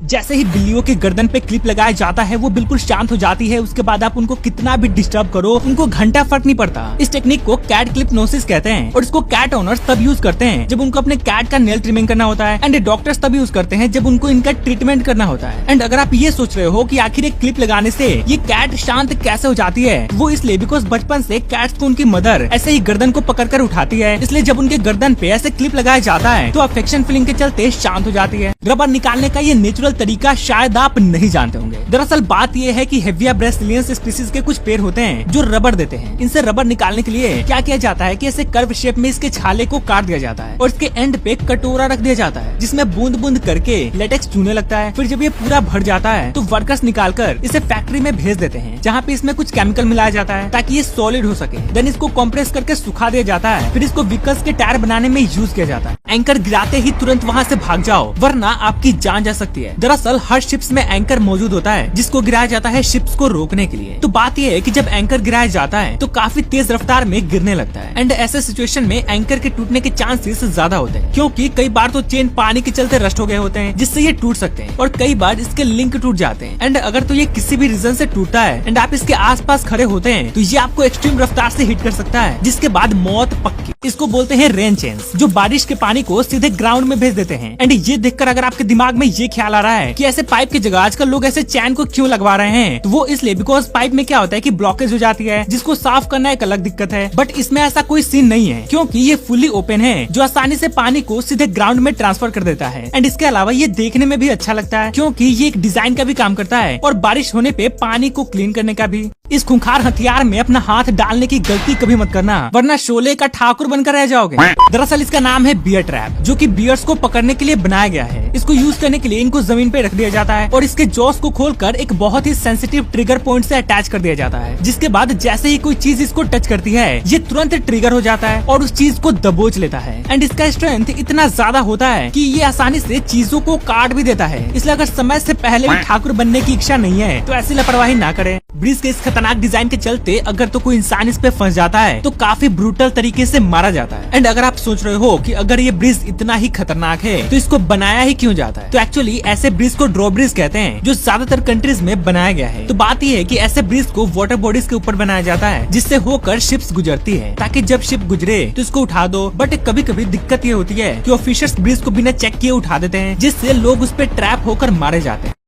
जैसे ही बिल्लियों के गर्दन पे क्लिप लगाया जाता है वो बिल्कुल शांत हो जाती है। उसके बाद आप उनको कितना भी डिस्टर्ब करो उनको घंटा फर्क नहीं पड़ता। इस टेक्निक को कैट क्लिपनोसिस कहते हैं और इसको कैट ओनर्स तब यूज करते हैं जब उनको अपने कैट का नेल ट्रिमिंग करना होता है एंड डॉक्टर्स तब यूज करते हैं जब उनको इनका ट्रीटमेंट करना होता है। एंड अगर आप ये सोच रहे हो कि आखिर एक क्लिप लगाने से ये कैट शांत कैसे हो जाती है, वो इसलिए बिकॉज बचपन से कैट्स को उनकी मदर ऐसे ही गर्दन को पकड़ कर उठाती है, इसलिए जब उनके गर्दन पे ऐसे क्लिप लगाया जाता है तो अफेक्शन फीलिंग के चलते शांत हो जाती है। रबर निकालने का ये नेचुरल तरीका शायद आप नहीं जानते होंगे। दरअसल बात ये है कि हेविया ब्रेसिलियंस स्पीसीज के कुछ पेड़ होते हैं जो रबर देते हैं। इनसे रबर निकालने के लिए क्या किया जाता है कि ऐसे कर्व शेप में इसके छाले को काट दिया जाता है और इसके एंड पे कटोरा रख दिया जाता है जिसमें बूंद बूंद करके लेटेक्स चूने लगता है। फिर जब ये पूरा भर जाता है तो वर्कर्स निकालकर इसे फैक्ट्री में भेज देते हैं जहाँ पे इसमें कुछ केमिकल मिलाया जाता है ताकि ये सॉलिड हो सके। देन इसको कंप्रेस करके सुखा दिया जाता है। फिर इसको व्हीकल्स के टायर बनाने में यूज किया जाता है। एंकर गिराते ही तुरंत वहाँ से भाग जाओ वरना आपकी जान जा सकती है। दरअसल हर शिप्स में एंकर मौजूद होता है जिसको गिराया जाता है शिप्स को रोकने के लिए। तो बात यह है कि जब एंकर गिराया जाता है तो काफी तेज रफ्तार में गिरने लगता है एंड ऐसे सिचुएशन में एंकर के टूटने के चांसेस ज्यादा होते हैं क्योंकि कई बार तो चेन पानी के चलते रस्ट हो गए होते हैं जिससे ये टूट सकते हैं और कई बार इसके लिंक टूट जाते हैं। एंड अगर तो ये किसी भी रीजन से टूटता है एंड आप इसके आसपास खड़े होते हैं तो ये आपको एक्सट्रीम रफ्तार से हिट कर सकता है जिसके बाद मौत पक्की। इसको बोलते हैं रेन चेन्स जो बारिश के पानी को सीधे ग्राउंड में भेज देते हैं। एंड ये देखकर अगर आपके दिमाग में ये ख्याल आ रहा है कि ऐसे पाइप की जगह आजकल लोग ऐसे चैन को क्यों लगवा रहे हैं, तो वो इसलिए बिकॉज पाइप में क्या होता है कि ब्लॉकेज हो जाती है जिसको साफ करना एक अलग दिक्कत है। बट इसमें ऐसा कोई सीन नहीं है क्योंकि ये फुली ओपन है जो आसानी से पानी को सीधे ग्राउंड में ट्रांसफर कर देता है। एंड इसके अलावा ये देखने में भी अच्छा लगता है क्योंकि ये एक डिजाइन का भी काम करता है और बारिश होने पे पानी को क्लीन करने का भी। इस खूंखार हथियार में अपना हाथ डालने की गलती कभी मत करना वरना शोले का ठाकुर बनकर रह जाओगे। दरअसल इसका नाम है बियर ट्रैप जो कि बियर्स को पकड़ने के लिए बनाया गया है। इसको यूज करने के लिए इनको जमीन पे रख दिया जाता है और इसके जॉस को खोलकर एक बहुत ही सेंसिटिव ट्रिगर पॉइंट से अटैच कर दिया जाता है जिसके बाद जैसे ही कोई चीज इसको टच करती है ये तुरंत ट्रिगर हो जाता है और उस चीज को दबोच लेता है। एंड इसका स्ट्रेंथ इतना ज्यादा होता है कि ये आसानी से चीजों को काट भी देता है। इसलिए अगर समय से पहले भी ठाकुर बनने की इच्छा नहीं है तो ऐसी लापरवाही ना करें। ब्रिज के इस खतरनाक डिजाइन के चलते अगर तो कोई इंसान इस पे फंस जाता है तो काफी ब्रूटल तरीके से मारा जाता है। एंड अगर आप सोच रहे हो कि अगर ये ब्रिज इतना ही खतरनाक है तो इसको बनाया ही क्यों जाता है, तो एक्चुअली ऐसे ब्रिज को ड्रॉ ब्रिज कहते हैं जो ज्यादातर कंट्रीज में बनाया गया है। तो बात यह है कि ऐसे ब्रिज को वाटर बॉडीज के ऊपर बनाया जाता है जिससे होकर शिप्स गुजरती है ताकि जब शिप गुजरे तो इसको उठा दो। बट कभी कभी दिक्कत ये होती है कि ऑफिसर्स ब्रिज को बिना चेक किए उठा देते हैं जिससे लोग उस पर ट्रैप होकर मारे जाते हैं।